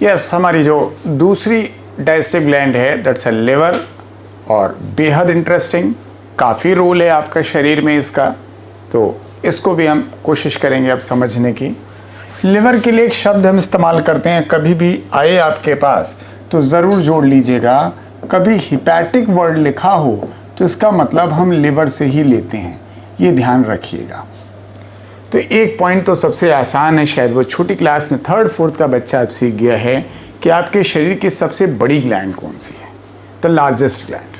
Yes, हमारी जो दूसरी डाइजेस्टिव ग्लैंड है दैट्स अ लिवर, और बेहद इंटरेस्टिंग, काफ़ी रोल है आपका शरीर में इसका, तो इसको भी हम कोशिश करेंगे अब समझने की। लिवर के लिए एक शब्द हम इस्तेमाल करते हैं, कभी भी आए आपके पास तो ज़रूर जोड़ लीजिएगा, कभी हिपैटिक वर्ड लिखा हो तो इसका मतलब हम लिवर से ही लेते हैं, ये ध्यान रखिएगा। तो एक पॉइंट तो सबसे आसान है, शायद वो छोटी क्लास में 3rd 4th का बच्चा अब सीख गया है कि आपके शरीर की सबसे बड़ी ग्लैंड कौन सी है, the largest gland,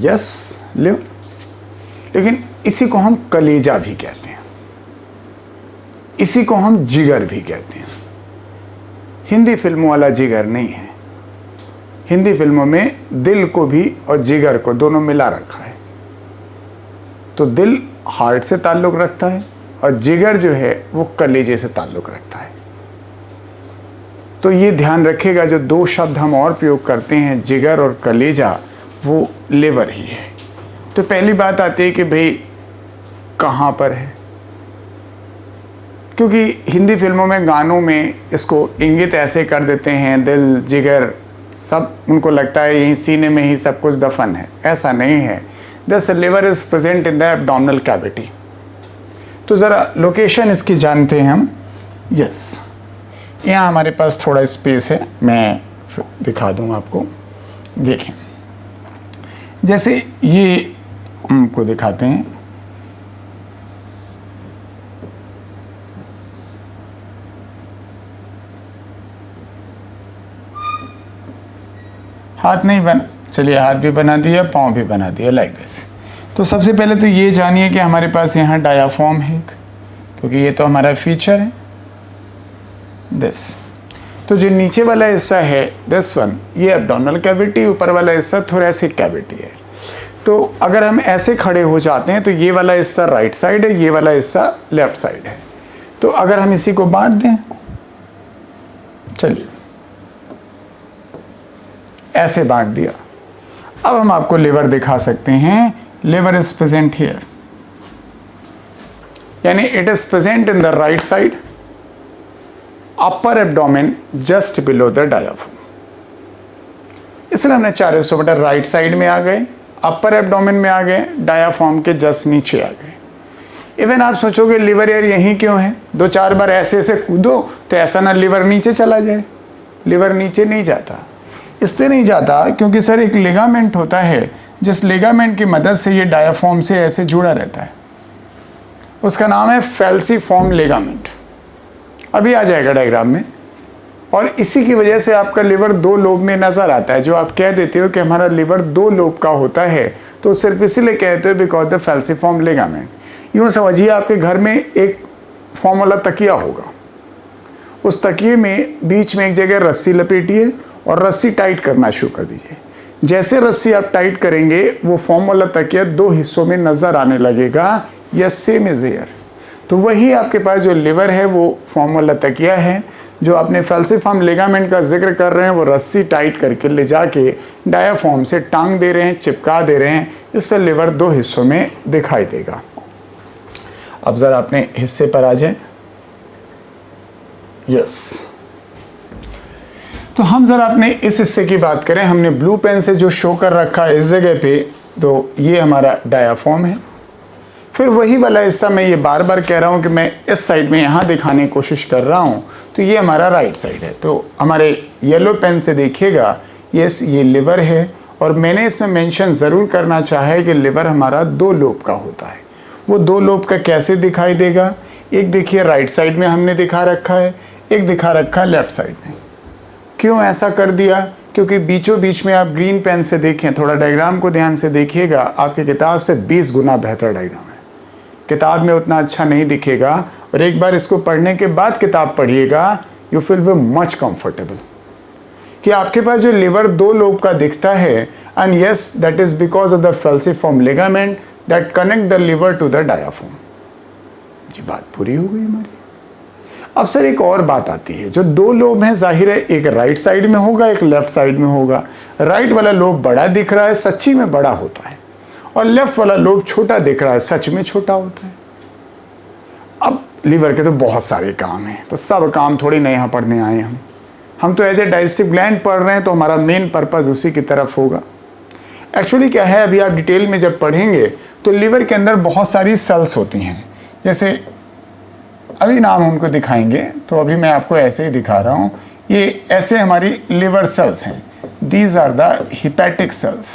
yes, liver. लेकिन इसी को हम कलेजा भी कहते हैं, इसी को हम जिगर भी कहते हैं। हिंदी फिल्मों वाला जिगर नहीं है, हिंदी फिल्मों में दिल को भी और जिगर को दोनों मिला रखा है। तो दिल हार्ट से ताल्लुक़ रखता है और जिगर जो है वो कलेजे से ताल्लुक़ रखता है। तो ये ध्यान रखिएगा, जो 2 शब्द हम और प्रयोग करते हैं, जिगर और कलेजा, वो लिवर ही है। तो पहली बात आती है कि भाई कहाँ पर है, क्योंकि हिंदी फिल्मों में, गानों में इसको इंगित ऐसे कर देते हैं, दिल, जिगर, सब उनको लगता है यहीं सीने में ही सब कुछ दफन है। ऐसा नहीं है। This liver is present in the abdominal cavity. तो ज़रा लोकेशन इसकी जानते हैं हम। यस, यहाँ हमारे पास थोड़ा स्पेस है, मैं दिखा दूँ आपको। देखें, जैसे ये हमको दिखाते हैं, हाथ नहीं बन, चलिए हाथ भी बना दिया, पाँव भी बना दिया, लाइक दिस। तो सबसे पहले तो ये जानिए कि हमारे पास यहाँ डायाफ्राम है, क्योंकि ये तो हमारा फीचर है, दिस। तो जो नीचे वाला हिस्सा है, दिस वन, ये एब्डोमिनल कैविटी, ऊपर वाला हिस्सा थोरैसिक कैविटी है। तो अगर हम ऐसे खड़े हो जाते हैं तो ये वाला हिस्सा राइट साइड है, ये वाला हिस्सा लेफ्ट साइड है। तो अगर हम इसी को बांट दें, चलिए ऐसे बांट दिया। अब हम आपको लिवर दिखा सकते हैं। लिवर इज प्रेजेंट हियर, यानी it is present in the right side, upper abdomen, just below the diaphragm. इसलिए हमने 4 हिस्सों बटा राइट साइड में आ गए, अपर एब्डोमेन में आ गए, डायाफ्राम के जस्ट नीचे आ गए। इवन आप सोचोगे लिवर यार यहीं क्यों है, 2-4 बार ऐसे ऐसे कूदो तो ऐसा ना लिवर नीचे चला जाए। लिवर नीचे नहीं जाता, इससे नहीं जाता क्योंकि सर एक लिगामेंट होता है, जिस लिगामेंट की मदद से ये डायाफ्राम से ऐसे जुड़ा रहता है, उसका नाम है फैल्सीफॉर्म लिगामेंट। अभी आ जाएगा डायग्राम में। और इसी की वजह से आपका लिवर 2 लोब में नज़र आता है। जो आप कह देते हो कि हमारा लिवर 2 लोब का होता है, तो सिर्फ इसीलिए कहते हो बिकॉज द फैल्सीफॉर्म लिगामेंट। यूँ समझिए आपके घर में एक फॉर्म वाला तकिया होगा, उस तकिए में बीच में एक जगह रस्सी लपेटिए और रस्सी टाइट करना शुरू कर दीजिए। जैसे रस्सी आप टाइट करेंगे, वो फॉर्म वाला तकिया 2 हिस्सों में नज़र आने लगेगा, यस, सेम इज हियर। तो वही आपके पास जो लिवर है वो फॉर्म वाला तकिया है। जो आपने फैल्सीफॉर्म लिगामेंट का जिक्र कर रहे हैं, वो रस्सी टाइट करके ले जाके डायाफ्राम से टांग दे रहे हैं, चिपका दे रहे हैं। इससे लिवर 2 हिस्सों में दिखाई देगा। अब ज़रा अपने हिस्से पर आ जाए। यस, तो हम ज़रा अपने इस हिस्से की बात करें। हमने ब्लू पेन से जो शो कर रखा है इस जगह पे, तो ये हमारा डायाफ्राम है। फिर वही वाला हिस्सा मैं ये बार बार कह रहा हूँ कि मैं इस साइड में यहाँ दिखाने की कोशिश कर रहा हूँ, तो ये हमारा राइट साइड है। तो हमारे येलो पेन से देखिएगा, यस, ये लिवर है। और मैंने इसमें मेंशन ज़रूर करना चाहा है कि लिवर हमारा 2 लोब का होता है। वो 2 लोब का कैसे दिखाई देगा, एक देखिए राइट साइड में हमने दिखा रखा है, एक दिखा रखा है लेफ्ट साइड में। क्यों ऐसा कर दिया, क्योंकि बीचों बीच में आप ग्रीन पेन से देखें, थोड़ा डायग्राम को ध्यान से देखिएगा, आपकी किताब से 20 गुना बेहतर डायग्राम है। किताब में उतना अच्छा नहीं दिखेगा, और एक बार इसको पढ़ने के बाद किताब पढ़िएगा, you feel way much comfortable कि आपके पास जो लिवर 2 लोब का दिखता है, and yes, that is because of the falciform ligament that connect the liver to the diaphragm. ये बात पूरी हो गई हमारी। अब सर एक और बात आती है, जो 2 लोब हैं, जाहिर है एक राइट साइड में होगा, एक लेफ्ट साइड में होगा। राइट वाला लोब बड़ा दिख रहा है, सच्ची में बड़ा होता है, और लेफ्ट वाला लोब छोटा दिख रहा है, सच में छोटा होता है। अब लीवर के तो बहुत सारे काम हैं, तो सब काम थोड़ी ना यहाँ पढ़ने आए हम। हम तो एज ए डाइजेस्टिव ग्लैंड पढ़ रहे हैं तो हमारा मेन पर्पज़ उसी की तरफ होगा। एक्चुअली क्या है, अभी आप डिटेल में जब पढ़ेंगे तो लिवर के अंदर बहुत सारी सेल्स होती हैं। जैसे अभी नाम हमको दिखाएंगे, तो अभी मैं आपको ऐसे ही दिखा रहा हूँ। ये ऐसे हमारी लिवर सेल्स हैं। These are the hepatic cells,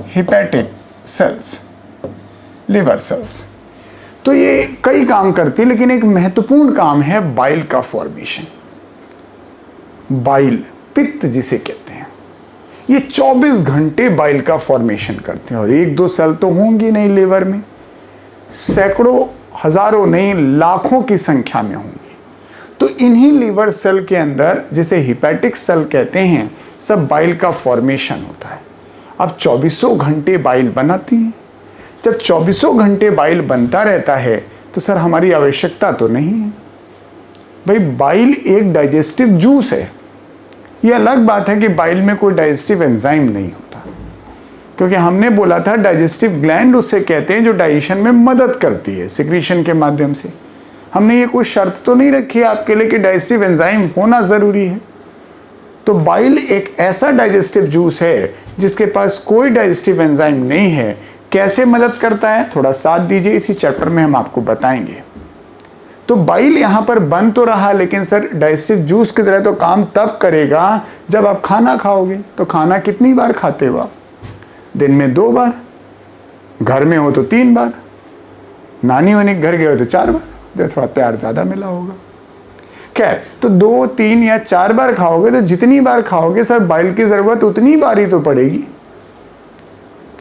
hepatic cells, liver cells. तो ये कई काम करती है, लेकिन एक महत्वपूर्ण काम है बाइल का फॉर्मेशन। बाइल, पित्त जिसे कहते हैं, ये 24 घंटे बाइल का फॉर्मेशन करते हैं। और एक दो सेल तो होंगी नहीं लिवर में, सैकड़ों, हजारों नहीं, लाखों की संख्या में होंगी। तो इन्हीं लिवर सेल के अंदर, जिसे हिपैटिक सेल कहते हैं, सब बाइल का फॉर्मेशन होता है। अब 24 घंटे बाइल बनाती है। जब 24 घंटे बाइल बनता रहता है तो सर हमारी आवश्यकता तो नहीं है। भाई बाइल एक डाइजेस्टिव जूस है। ये अलग बात है कि बाइल में कोई डाइजेस्टिव एंजाइम नहीं होता, क्योंकि हमने बोला था डाइजेस्टिव ग्लैंड उसे कहते हैं जो डाइजेशन में मदद करती है सिक्रीशन के माध्यम से। हमने ये कोई शर्त तो नहीं रखी है आपके लिए कि डाइजेस्टिव एंजाइम होना ज़रूरी है। तो बाइल एक ऐसा डाइजेस्टिव जूस है जिसके पास कोई डाइजेस्टिव एंजाइम नहीं है। कैसे मदद करता है, थोड़ा साथ दीजिए, इसी चैप्टर में हम आपको बताएंगे। तो बाइल यहाँ पर बन तो रहा, लेकिन सर डाइजेस्टिव जूस की तरह तो काम तब करेगा जब आप खाना खाओगे। तो खाना कितनी बार खाते हो आप? दिन में 2 बार, घर में हो तो 3 बार, नानी होने के घर गए हो तो 4 बार, तो थोड़ा प्यार ज़्यादा मिला होगा। खैर, तो 2, 3 या 4 बार खाओगे तो जितनी बार खाओगे सर बाइल की ज़रूरत उतनी बार ही तो पड़ेगी।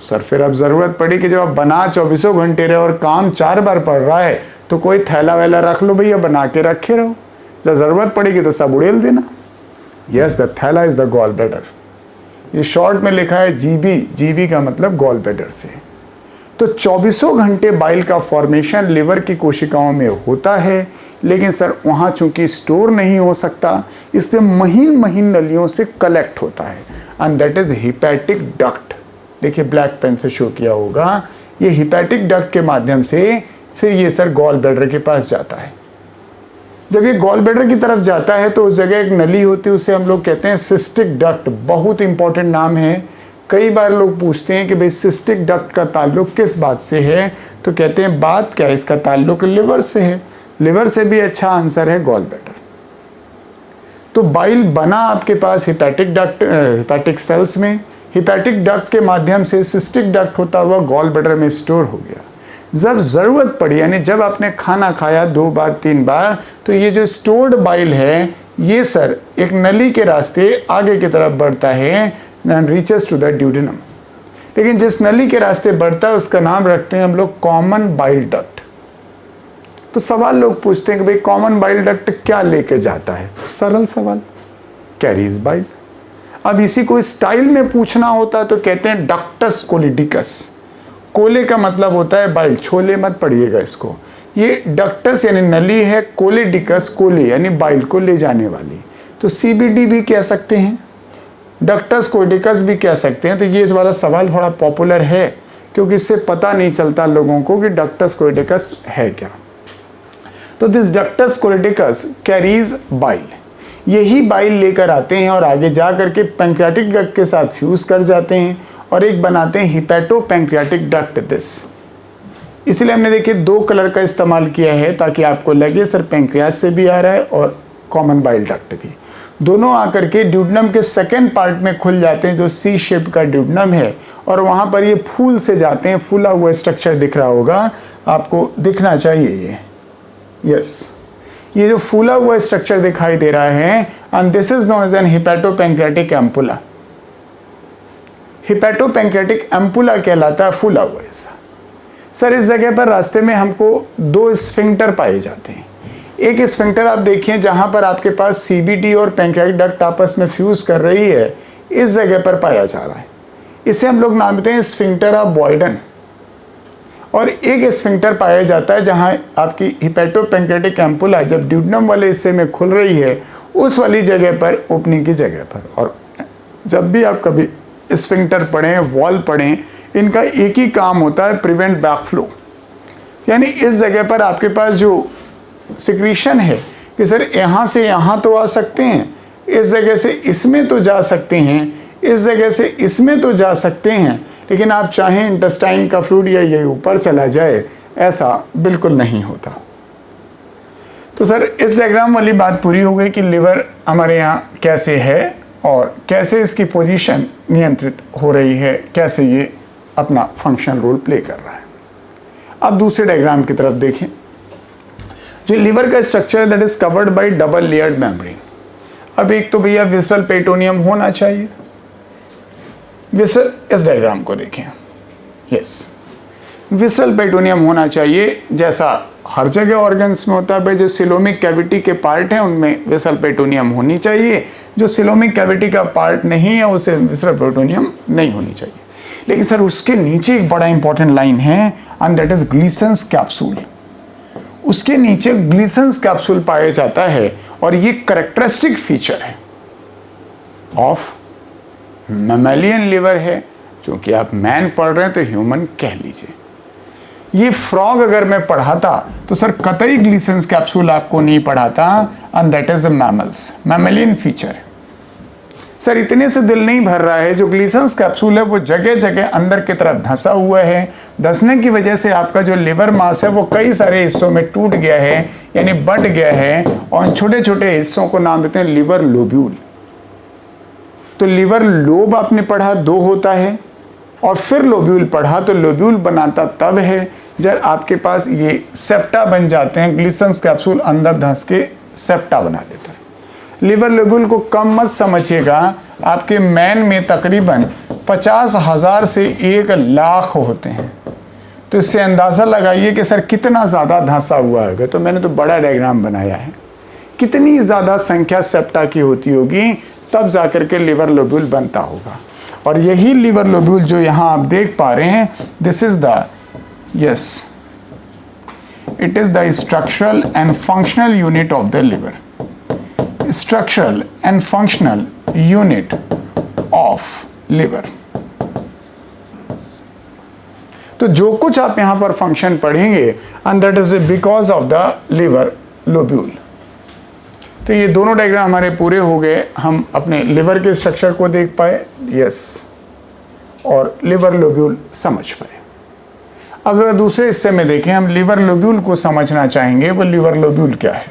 सर फिर अब ज़रूरत पड़ी कि जब आप बना 24 घंटे रहे और काम 4 बार पड़ रहा है तो कोई थैला वैला रख लो भैया, बना के रखे रहो, जब ज़रूरत पड़ेगी तो सब उड़ेल देना। यस, द थैला इज़ द गॉल ब्लैडर। ये शॉर्ट में लिखा है जीबी, जीबी का मतलब गॉल ब्लैडर से। तो 24 घंटे बाइल का फॉर्मेशन लिवर की कोशिकाओं में होता है, लेकिन सर वहाँ चूंकि स्टोर नहीं हो सकता, इससे महीन महीन नलियों से कलेक्ट होता है, and that is hepatic duct. देखिए ब्लैक पेन से शो किया होगा। ये हिपैटिक डक्ट के माध्यम से फिर ये सर गॉल ब्लैडर के पास जाता है। जब ये गॉल ब्लैडर की तरफ जाता है तो उस जगह एक नली होती है, उसे हम लोग कहते हैं सिस्टिक डक्ट। बहुत इंपॉर्टेंट नाम है। कई बार लोग पूछते हैं कि भाई सिस्टिक डक्ट का ताल्लुक किस बात से है, तो कहते हैं बात क्या है, इसका ताल्लुक लिवर से है। लिवर से भी अच्छा आंसर है गॉल ब्लैडर। तो बाइल बना आपके पास हिपैटिक डक्ट, हिपैटिक सेल्स में। हिपैटिक डक्ट के माध्यम से सिस्टिक डक्ट होता हुआ गॉल ब्लैडर में स्टोर हो गया। जब ज़रूरत पड़ी, यानी जब आपने खाना खाया 2 बार 3 बार, तो ये जो स्टोर्ड बाइल है ये सर एक नली के रास्ते आगे की तरफ बढ़ता है and reaches to the duodenum. लेकिन जिस नली के रास्ते बढ़ता है उसका नाम रखते हैं हम लोग कॉमन बाइल डक्ट। तो सवाल लोग पूछते हैं कि भाई कॉमन बाइल डक्ट क्या लेके जाता है? सरल सवाल, कैरीज बाइल। अब इसी को स्टाइल में पूछना होता है तो कहते हैं डक्टस कोलिडिकस। कोले का मतलब होता है बाइल, छोले मत पढ़िएगा इसको। ये डक्टस यानी नली है, कोलिडिकस कोले यानी बाइल को ले जाने वाली। तो सीबीडी भी कह सकते हैं, डक्टस कोलिडिकस भी कह सकते हैं। तो ये इस वाला सवाल थोड़ा पॉपुलर है क्योंकि इससे पता नहीं चलता लोगों को कि डक्टस कोलिडिकस है क्या। तो दिस डक्टस कोलिडिकस कैरीज बाइल। यही बाइल लेकर आते हैं और आगे जा करके पैंक्रियाटिक डक्ट के साथ फ्यूज कर जाते हैं और एक बनाते हैं हिपैटो पैंक्रियाटिक डक्ट। दिस इसलिए हमने देखिए 2 कलर का इस्तेमाल किया है ताकि आपको लगे सर पैंक्रियास से भी आ रहा है और कॉमन बाइल डक्ट भी। दोनों आकर के ड्यूडेनम के सेकेंड पार्ट में खुल जाते हैं जो सी शेप का ड्यूडेनम है, और वहाँ पर ये फूल से जाते हैं। फूला हुआ स्ट्रक्चर दिख रहा होगा आपको, दिखना चाहिए ये। यस, ये जो फूला हुआ स्ट्रक्चर दिखाई दे रहा है, and this is known as an hepatopancreatic ampulla. Hepatopancreatic ampulla कहलाता है फूला हुआ ऐसा। सर इस जगह पर रास्ते में हमको 2 स्फिंक्टर पाए जाते हैं। एक स्फिंक्टर आप देखिए जहां पर आपके पास सीबीडी और पैंक्रियाटिक डक्ट आपस में फ्यूज कर रही है, इस जगह पर पाया जा रहा है। इसे हम लोग नाम देते हैं स्फिंक्टर ऑफ बॉयडन। और एक स्फिंक्टर पाया जाता है जहां आपकी हिपैटोपैंक्रियाटिक एम्पुला जब ड्यूडेनम वाले हिस्से में खुल रही है, उस वाली जगह पर, ओपनिंग की जगह पर। और जब भी आप कभी स्फिंक्टर पढ़ें, वॉल पढ़ें, इनका एक ही काम होता है, प्रिवेंट बैकफ्लो। यानी इस जगह पर आपके पास जो सिक्रीशन है कि सर यहाँ से यहाँ तो आ सकते हैं, इस जगह से इसमें तो जा सकते हैं, इस जगह से इसमें तो जा सकते हैं, लेकिन आप चाहें इंटेस्टाइन का फ्लूइड या ये ऊपर चला जाए, ऐसा बिल्कुल नहीं होता। तो सर इस डायग्राम वाली बात पूरी हो गई कि लिवर हमारे यहाँ कैसे है और कैसे इसकी पोजीशन नियंत्रित हो रही है, कैसे ये अपना फंक्शनल रोल प्ले कर रहा है। अब दूसरे डायग्राम की तरफ देखें। जो लिवर का स्ट्रक्चर है that is covered by double layered membrane. अब एक तो भैया विसरल पेरिटोनियम होना चाहिए। विसरल, इस डायग्राम को देखें, यस, विसरल पेरिटोनियम होना चाहिए, जैसा हर जगह ऑर्गन्स में होता है भाई। जो सिलोमिक कैविटी के पार्ट हैं उनमें विसरल पेरिटोनियम होनी चाहिए, जो सिलोमिक कैविटी का पार्ट नहीं है उसे विसरल पेरिटोनियम नहीं होनी चाहिए। लेकिन सर उसके नीचे एक बड़ा इंपॉर्टेंट लाइन है एंड दैट इज ग्लीसन्स कैप्सूल। उसके नीचे ग्लीसन्स कैप्सूल पाया जाता है और ये कैरेक्टरिस्टिक फीचर है ऑफ मैमेलियन लिवर है। क्योंकि आप मैन पढ़ रहे हैं तो ह्यूमन कह लीजिए। ये फ्रॉग अगर मैं पढ़ाता तो सर कतई ग्लीसन्स कैप्सूल आपको नहीं पढ़ाता and that is a mammals, mammalian feature. Sir इतने से दिल नहीं भर रहा है, जो ग्लीसन्स कैप्सूल है वो जगह जगह अंदर की तरफ धंसा हुआ है। धंसने की वजह से आपका जो लिवर मास है वो कई सारे हिस्सों में टूट गया है, यानी बट गया है, और छोटे छोटे हिस्सों को नाम देते हैं लिवर लोब्यूल। तो लिवर लोब आपने पढ़ा 2 होता है, और फिर लोब्यूल पढ़ा तो लोब्यूल बनाता तब है जब आपके पास ये सेप्टा बन जाते हैं। ग्लीसन्स कैप्सूल अंदर धंस के सेप्टा बना लेता है। लिवर लोब्यूल को कम मत समझिएगा, आपके मैन में तकरीबन 50,000 से 1,00,000 होते हैं। तो इससे अंदाज़ा लगाइए कि सर कितना ज़्यादा धंसा हुआ होगा। तो मैंने तो बड़ा डायग्राम बनाया है, कितनी ज़्यादा संख्या सेप्टा की होती होगी तब जाकर के लिवर लोब्यूल बनता होगा। और यही लिवर लोब्यूल जो यहाँ आप देख पा रहे हैं, this is the, yes, it is the structural and functional unit of the liver. Structural and functional unit of liver. तो जो कुछ आप यहां पर फंक्शन पढ़ेंगे and that is because of the liver lobule. तो ये दोनों डायग्राम हमारे पूरे हो गए। हम अपने लिवर के स्ट्रक्चर को देख पाए, यस, और लिवर लोब्यूल समझ पाए। अब जरा दूसरे हिस्से में देखें, हम लिवर लोब्यूल को समझना चाहेंगे। वो लिवर लोब्यूल क्या है?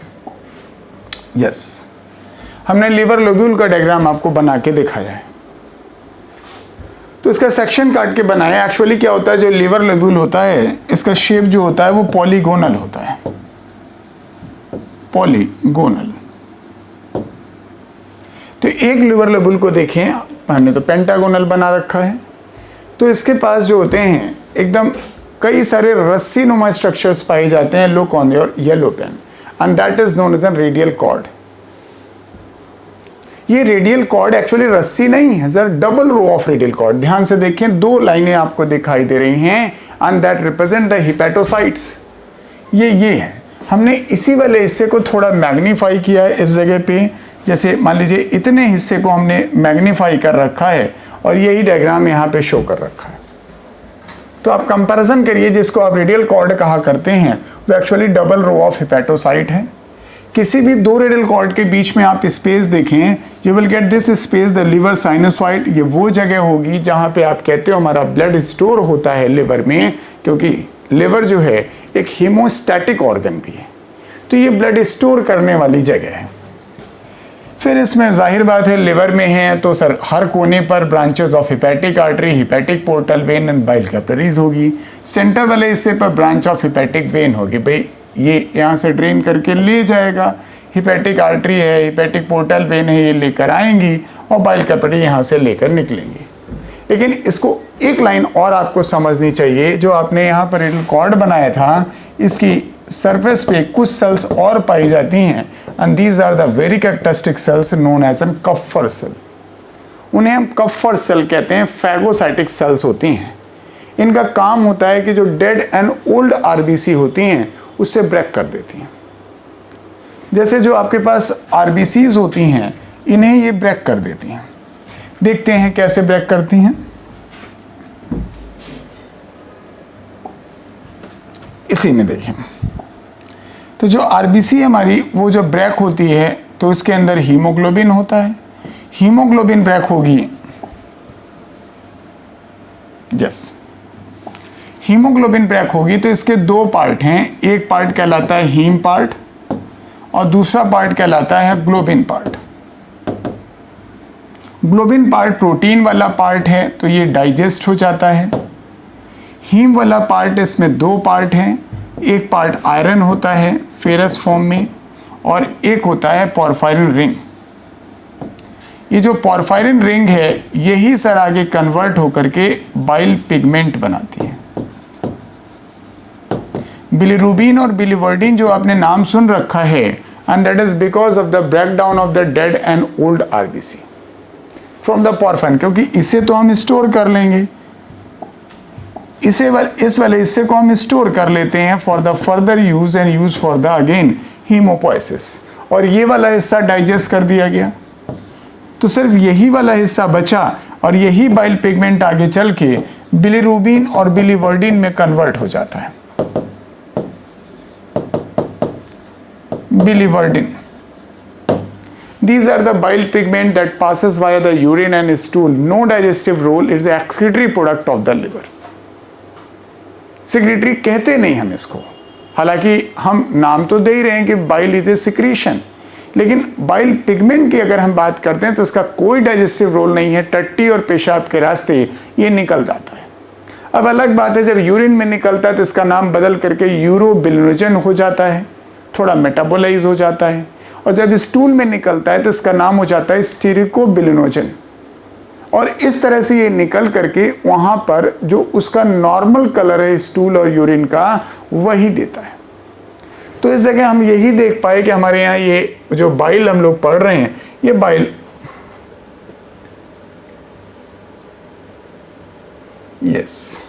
यस, हमने लिवर लोब्यूल का डायग्राम आपको बना के दिखाया है। तो इसका सेक्शन काट के बनाया। एक्चुअली क्या होता है, जो लिवर लोब्यूल होता है इसका शेप जो होता है वो पॉलीगोनल होता है, पॉलीगोनल। तो एक लिवर लोब्यूल को देखें, हमने तो पेंटागोनल बना रखा है। तो इसके पास जो होते हैं एकदम कई सारे रस्सी नुमा स्ट्रक्चर्स पाए जाते हैं, look on your yellow pen, and that is known as an radial cord. ये रेडियल कॉर्ड एक्चुअली रस्सी नहीं है sir, double row of radial cord. ध्यान से देखें, 2 लाइनें आपको दिखाई दे रही हैं and that represent the hepatocytes. ये है, हमने इसी वाले हिस्से को थोड़ा मैग्नीफाई किया है इस जगह पे। जैसे मान लीजिए इतने हिस्से को हमने मैग्नीफाई कर रखा है और यही डायग्राम यहाँ पे शो कर रखा है। तो आप कंपैरिजन करिए, जिसको आप रेडियल कॉर्ड कहा करते हैं वो actually double row of hepatocyte है। किसी भी 2 रेडियल कॉर्ड के बीच में आप स्पेस देखें, you will get this space the liver sinusoid. ये वो जगह होगी जहाँ पे आप कहते हो हमारा ब्लड स्टोर होता है लिवर में, क्योंकि लिवर जो है एक हीमोस्टैटिक ऑर्गन भी है। तो ये ब्लड स्टोर करने वाली जगह है। फिर इसमें जाहिर बात है लिवर में है तो सर हर कोने पर branches of hepatic artery, hepatic portal vein and bile capillaries होगी। सेंटर वाले हिस्से पर ब्रांच ऑफ हिपैटिक वेन होगी, भाई ये यहाँ से ड्रेन करके ले जाएगा। हिपैटिक आर्टरी है, हिपैटिक पोर्टल वेन है, ये लेकर आएंगी और बाइल कैपिलरी यहाँ से लेकर निकलेंगी। लेकिन इसको एक लाइन और आपको समझनी चाहिए, जो आपने यहाँ पर रेडियल कॉर्ड बनाया था इसकी सरफेस पे कुछ सेल्स और पाई जाती हैं and these are the very characteristic cells known as an Kupffer cell. उन्हें हम कफ्फर सेल कहते हैं, फैगोसाइटिक सेल्स होती हैं। इनका काम होता है कि जो डेड एंड ओल्ड आरबीसी होती हैं उससे ब्रेक कर देती हैं। जैसे जो आपके पास आरबीसीज होती हैं इन्हें ये ब्रेक कर देती हैं। देखते हैं कैसे ब्रेक करती हैं। इसी में देखें, तो जो आरबीसी हमारी वो जो ब्रेक होती है तो उसके अंदर हीमोग्लोबिन होता है, हीमोग्लोबिन ब्रेक होगी, यस, हीमोग्लोबिन ब्रेक होगी तो इसके दो पार्ट हैं, एक पार्ट कहलाता है हीम पार्ट और दूसरा पार्ट कहलाता है globin part. Globin part protein वाला पार्ट है तो ये डाइजेस्ट हो जाता है। हीम वाला पार्ट, इसमें दो पार्ट हैं, एक पार्ट आयरन होता है फेरस फॉर्म में और एक होता है पोरफायरिन रिंग। ये जो पोरफायरिन रिंग है यही सर आगे कन्वर्ट होकर के बाइल पिगमेंट बनाती है। बिलीरुबिन और बिलीवर्डिन जो आपने नाम सुन रखा है, and that is because of the breakdown of the dead and old RBC from the porphyrin, क्योंकि इसे तो हम स्टोर कर लेंगे, इस वाले हिस्से को हम स्टोर कर लेते हैं for the further use and use for the again haemopoiesis, और ये वाला हिस्सा डाइजेस्ट कर दिया गया तो सिर्फ यही वाला हिस्सा बचा और यही बाइल पिगमेंट आगे चल के बिलीरुबिन और बिलीवर्डिन में कन्वर्ट हो जाता है। Biliverdin. These are the bile pigment that passes via the urine and stool. No digestive role. It's the excretory product of the liver. Secretory कहते नहीं हम इसको, हालांकि हम नाम तो दे ही रहे हैं कि बाइल इज ए सिक्रीशन, लेकिन बाइल पिगमेंट की अगर हम बात करते हैं तो इसका कोई डाइजेस्टिव रोल नहीं है। टट्टी और पेशाब के रास्ते ये निकल जाता है। अब अलग बात है जब यूरिन में निकलता है तो इसका नाम बदल करके यूरोबिलिनोजन हो जाता है, थोड़ा मेटाबोलाइज हो जाता है, और जब स्टूल में निकलता है तो इसका नाम हो जाता है स्टीरिकोबिलिनोजन, और इस तरह से ये निकल करके वहाँ पर जो उसका नॉर्मल कलर है स्टूल और यूरिन का वही देता है। तो इस जगह हम यही देख पाए कि हमारे यहाँ ये जो बाइल हम लोग पढ़ रहे हैं, ये बाइल, यस,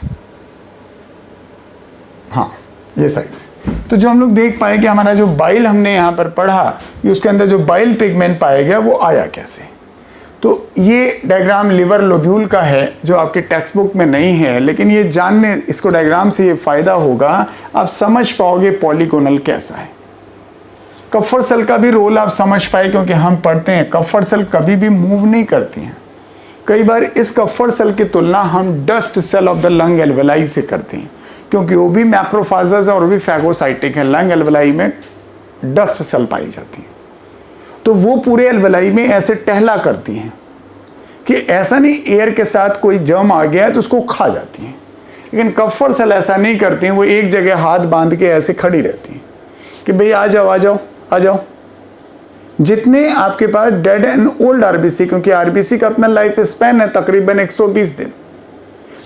हाँ ये साइड, तो जो हम लोग देख पाए कि हमारा जो बाइल हमने यहाँ पर पढ़ा, ये उसके अंदर जो बाइल पिगमेंट पाया गया वो आया कैसे। तो ये डायग्राम लिवर लोब्यूल का है जो आपके टेक्स्ट बुक में नहीं है, लेकिन ये जानने, इसको डायग्राम से ये फायदा होगा, आप समझ पाओगे पॉलीगोनल कैसा है। कफर सेल का भी रोल आप समझ पाए, क्योंकि हम पढ़ते हैं कफर सेल कभी भी मूव नहीं करती हैं। कई बार इस कफर सेल की तुलना हम dust cell of the lung alveoli से करते हैं, क्योंकि वो भी मैक्रोफाजेज और वो भी फैगोसाइटिक है। लंग एल्वेलाई में डस्ट सेल पाई जाती है, तो वो पूरे एल्वेलाई में ऐसे टहला करती हैं कि ऐसा नहीं एयर के साथ कोई जर्म आ गया है तो उसको खा जाती हैं, लेकिन कफर सेल ऐसा नहीं करती हैं। वो एक जगह हाथ बांध के ऐसे खड़ी रहती हैं कि भाई आ जाओ आ जाओ आ जाओ। जितने आपके पास डेड एंड ओल्ड आरबीसी, क्योंकि आरबीसी का अपना लाइफ स्पैन है तकरीबन 120 दिन,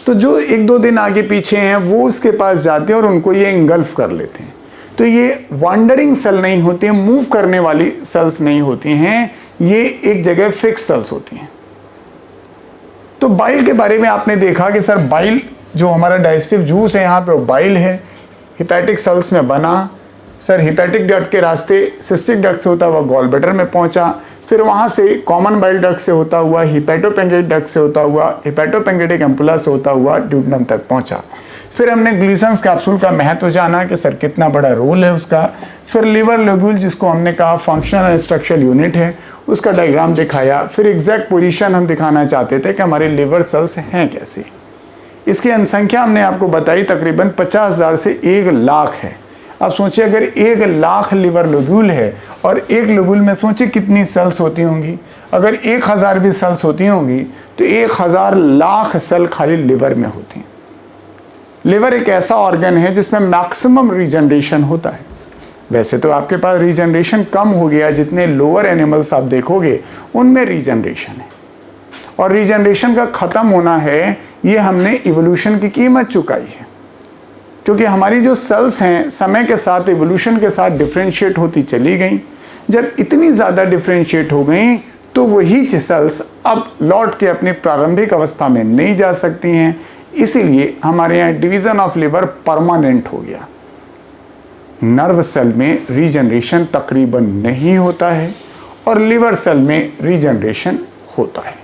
तो जो एक दो दिन आगे पीछे हैं वो उसके पास जाते हैं और उनको ये इंगल्फ कर लेते हैं। तो ये वांडरिंग सेल नहीं होती हैं, मूव करने वाली सेल्स नहीं होती हैं, ये एक जगह फिक्स सेल्स होती हैं। तो बाइल के बारे में आपने देखा कि सर बाइल जो हमारा डाइजेस्टिव जूस है यहाँ पे वो बाइल है, हिपैटिक सेल्स में बना, सर हिपैटिक डक्ट के रास्ते सिस्टिक डक्ट से होता हुआ गॉल ब्लैडर में पहुंचा, फिर वहाँ से कॉमन बाइल डक्ट से होता हुआ, हिपैटोपेंक्रेटिक डक्ट से होता हुआ, हिपैटोपेंक्रेटिक एम्पुला से होता हुआ ड्यूडेनम तक पहुँचा। फिर हमने ग्लीसन्स कैप्सूल का महत्व जाना कि सर कितना बड़ा रोल है उसका। फिर लिवर लोब्यूल जिसको हमने कहा फंक्शनल एंड स्ट्रक्चरल यूनिट है, उसका डायग्राम दिखाया। फिर एग्जैक्ट पोजीशन हम दिखाना चाहते थे कि हमारे लिवर सेल्स हैं कैसे। इसकी जनसंख्या हमने आपको बताई तकरीबन 50,000 से 1,00,000 है। अब सोचिए अगर 1,00,000 लिवर लोब्यूल है और एक लोब्यूल में सोचिए कितनी सेल्स होती होंगी। अगर 1,000 भी सेल्स होती होंगी तो 1,000 लाख सेल खाली लिवर में होती हैं। लिवर एक ऐसा ऑर्गन है जिसमें मैक्सिमम रीजनरेशन होता है। वैसे तो आपके पास रीजनरेशन कम हो गया, जितने लोअर एनिमल्स आप देखोगे उनमें रीजनरेशन है, और रीजनरेशन का ख़त्म होना है ये हमने इवोल्यूशन की कीमत चुकाई है, क्योंकि हमारी जो सेल्स हैं समय के साथ इवोल्यूशन के साथ डिफ्रेंशिएट होती चली गई। जब इतनी ज़्यादा डिफ्रेंशिएट हो गई तो वही सेल्स अब लौट के अपनी प्रारंभिक अवस्था में नहीं जा सकती हैं, इसीलिए हमारे यहाँ डिवीज़न ऑफ लिवर परमानेंट हो गया। नर्व सेल में रीजनरेशन तकरीबन नहीं होता है और लिवर सेल में रीजनरेशन होता है।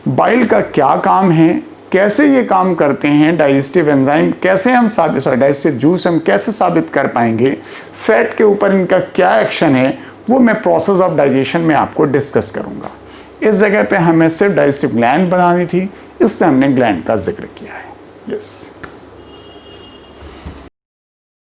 बाइल का क्या काम है, कैसे ये काम करते हैं, डाइजेस्टिव एंजाइम कैसे हम डाइजेस्टिव जूस हम कैसे साबित कर पाएंगे, फैट के ऊपर इनका क्या एक्शन है, वो मैं प्रोसेस ऑफ डाइजेशन में आपको डिस्कस करूँगा। इस जगह पे हमें सिर्फ डाइजेस्टिव ग्लैंड बनानी थी, इसलिए हमने ग्लैंड का जिक्र किया है। यस।